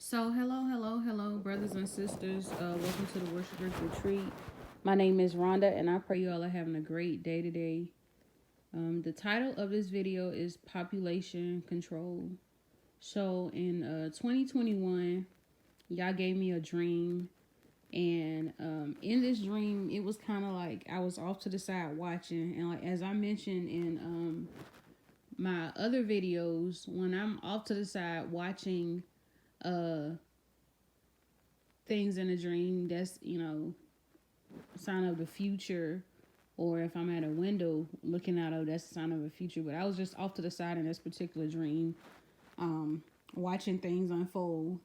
So, hello, brothers and sisters. Welcome to the Worshipers Retreat. My name is Rhonda, and I pray you all are having a great day today. The title of this video is Population Control. So, in 2021, y'all gave me a dream, and in this dream, it was kind of like I was off to the side watching, and like as I mentioned in my other videos, when I'm off to the side watching things in a dream, that's sign of the future, or if I'm at a window looking out of, that's a sign of the future. But I was just off to the side in this particular dream, watching things unfold.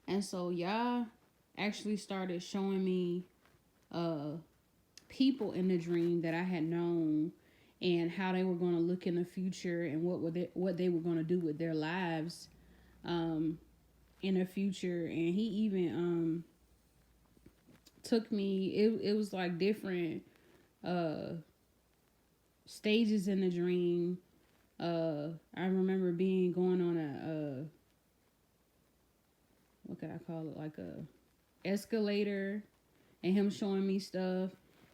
And so y'all actually started showing me people in the dream that I had known, and how they were going to look in the future, and what they were going to do with their lives in the future. And he even took me, it was like different uh stages in the dream. I remember being going on a what could I call it, like a escalator, and him showing me stuff.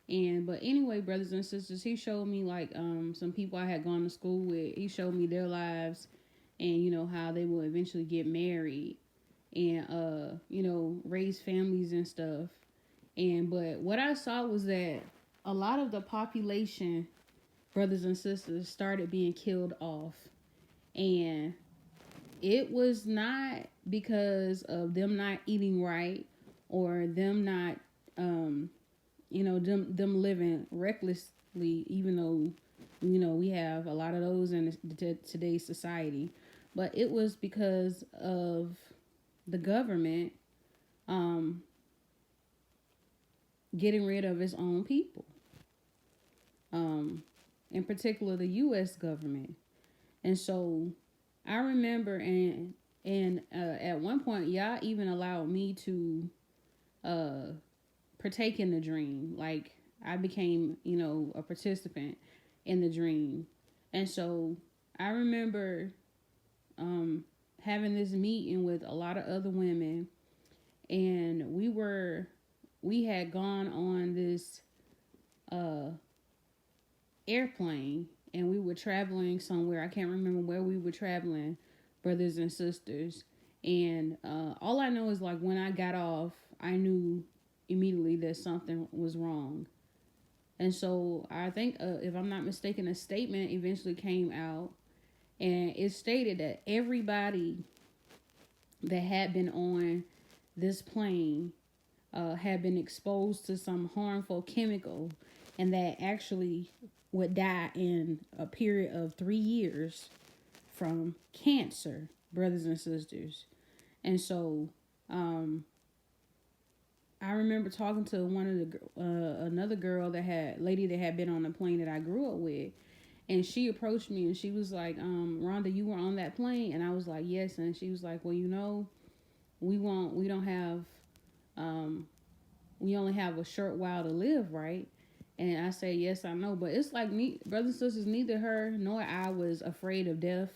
And but anyway, brothers and sisters, he showed me like some people I had gone to school with. He showed me their lives, and how they will eventually get married, and raise families and stuff. And but what I saw was that a lot of the population, brothers and sisters, started being killed off. And it was not because of them not eating right, or them not them living recklessly, even though we have a lot of those in today's society. But it was because of the government getting rid of its own people, in particular the U.S. government. And so I remember, and at one point, y'all even allowed me to uh, partake in the dream. Like I became, a participant in the dream. And so I remember having this meeting with a lot of other women, and we had gone on this airplane, and we were traveling somewhere. I can't remember where we were traveling, brothers and sisters. And all I know is, like, when I got off, I knew immediately that something was wrong. And so I think, if I'm not mistaken, a statement eventually came out, and it stated that everybody that had been on this plane had been exposed to some harmful chemical, and that actually would die in a period of 3 years from cancer, brothers and sisters. And so I remember talking to one of the another girl, lady that had been on the plane that I grew up with, and she approached me and she was like, Rhonda, you were on that plane? And I was like, yes. And she was like, well, we don't have we only have a short while to live, right? And I say, yes, I know. But it's like, brothers and sisters, neither her nor I was afraid of death.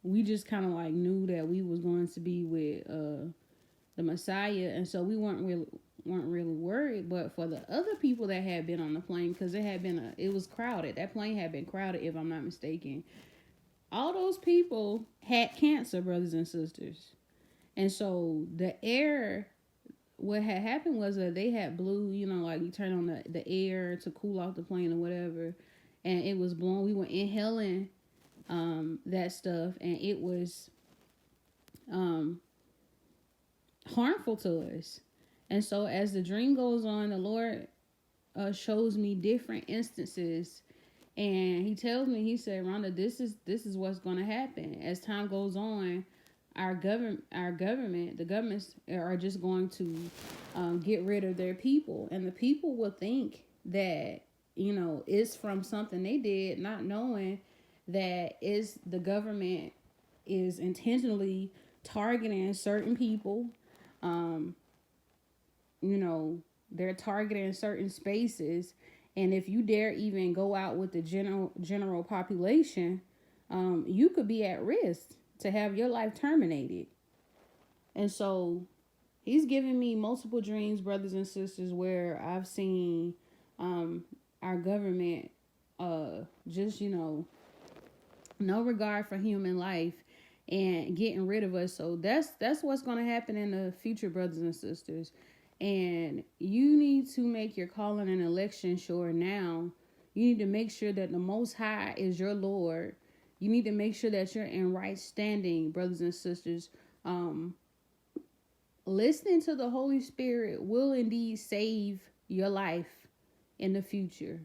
We just kind of like knew that we was going to be with the Messiah, and so we weren't really worried. But for the other people that had been on the plane, because it was crowded. That plane had been crowded, if I'm not mistaken. All those people had cancer, brothers and sisters. And so the air, what had happened was that they had blew, like you turn on the air to cool off the plane or whatever, and it was blowing. We were inhaling that stuff, and it was harmful to us. And so as the dream goes on, the Lord shows me different instances, and he tells me, he said, Rhonda, this is what's going to happen as time goes on. The governments are just going to get rid of their people, and the people will think that it's from something they did, not knowing that is the government is intentionally targeting certain people. um they're targeting certain spaces, and if you dare even go out with the general population, you could be at risk to have your life terminated. And so he's given me multiple dreams, brothers and sisters, where I've seen our government just, no regard for human life and getting rid of us. So that's what's going to happen in the future, brothers and sisters. And you need to make your calling and election sure now. You need to make sure that the Most High is your Lord. You need to make sure that you're in right standing, brothers and sisters. Listening to the Holy Spirit will indeed save your life in the future.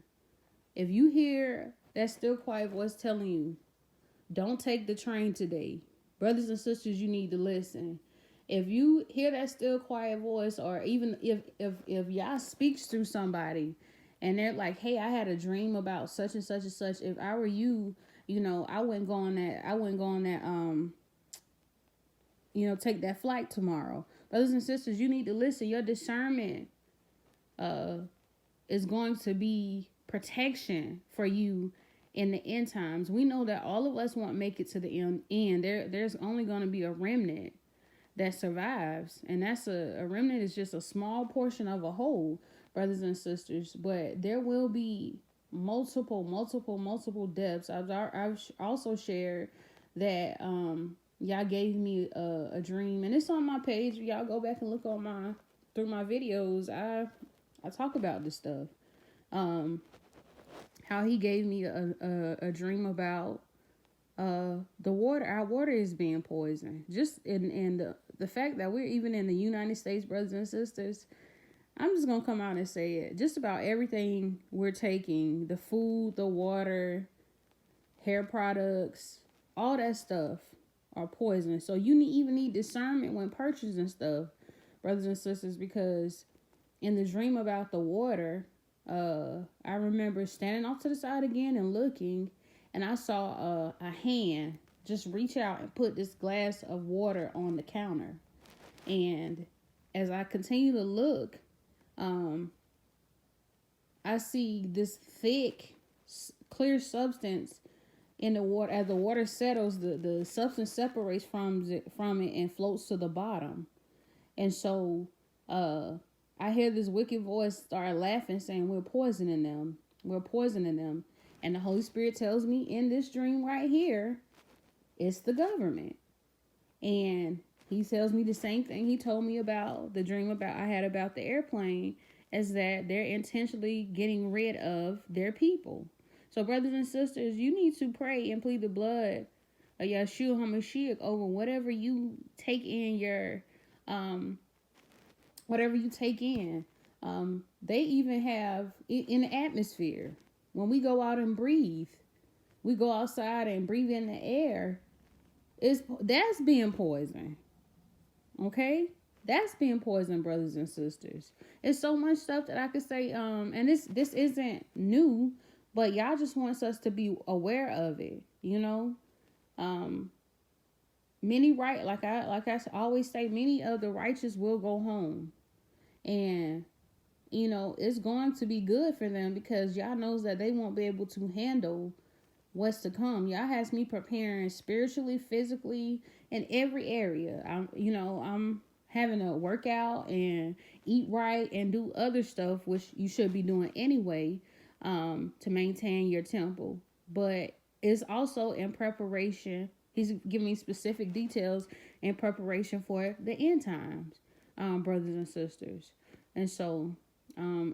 If you hear that still quiet voice telling you, don't take the train today, brothers and sisters, you need to listen. If you hear that still quiet voice, or even if Yah speaks through somebody and they're like, hey, I had a dream about such and such and such. If I were you, I wouldn't go on that, take that flight tomorrow. Brothers and sisters, you need to listen. Your discernment is going to be protection for you in the end times. We know that all of us won't make it to the end. There's only going to be a remnant that survives, and that's a remnant is just a small portion of a whole, brothers and sisters. But there will be multiple deaths. I've also shared that y'all gave me a dream, and it's on my page. Y'all go back and look on through my videos. I talk about this stuff. How he gave me a dream about the water. Our water is being poisoned. Just in the fact that we're even in the United States, brothers and sisters. I'm just gonna come out and say it. Just about everything we're taking, the food, the water, hair products, all that stuff are poison. So you even need discernment when purchasing stuff, brothers and sisters, because in the dream about the water, I remember standing off to the side again and looking, and I saw a hand just reach out and put this glass of water on the counter. And as I continue to look, I see this thick, clear substance in the water. As the water settles, the substance separates from it and floats to the bottom. And so I hear this wicked voice start laughing, saying, we're poisoning them. We're poisoning them. And the Holy Spirit tells me in this dream right here, it's the government. And he tells me the same thing he told me about the dream I had about the airplane, is that they're intentionally getting rid of their people. So brothers and sisters, you need to pray and plead the blood of Yeshua HaMashiach over whatever you take in whatever you take in. They even have in the atmosphere, when we go out and breathe, we go outside and breathe in the air, that's being poisoned. Okay? That's being poisoned, brothers and sisters. It's so much stuff that I could say, and this isn't new, but y'all just wants us to be aware of it, like I always say, many of the righteous will go home. And it's going to be good for them, because y'all knows that they won't be able to handle what's to come. Y'all has me preparing spiritually, physically, in every area. I'm having to work out and eat right and do other stuff, which you should be doing anyway, to maintain your temple. But it's also in preparation. He's giving me specific details in preparation for the end times, brothers and sisters. And so,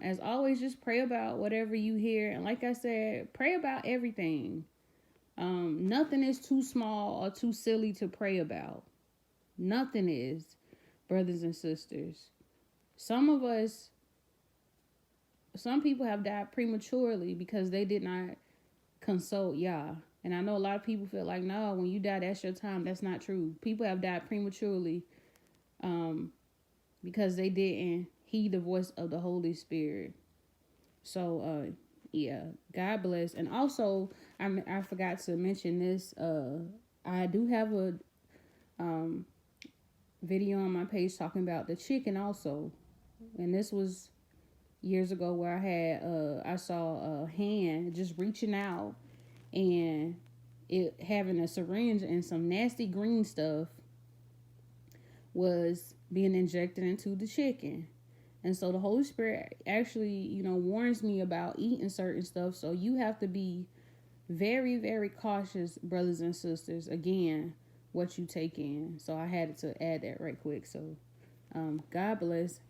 as always, just pray about whatever you hear. And like I said, pray about everything. Nothing is too small or too silly to pray about. Nothing is, brothers and sisters. Some people have died prematurely because they did not consult Yah. And I know a lot of people feel like, no, when you die, that's your time. That's not true. People have died prematurely because they didn't heed the voice of the Holy Spirit. So, yeah, God bless. And also, I forgot to mention this. I do have a video on my page talking about the chicken also. And this was years ago, where I saw a hand just reaching out and it having a syringe and some nasty green stuff was being injected into the chicken. And so the Holy Spirit actually, warns me about eating certain stuff. So you have to be very, very cautious, brothers and sisters, again, what you take in. So I had to add that right quick. So God bless.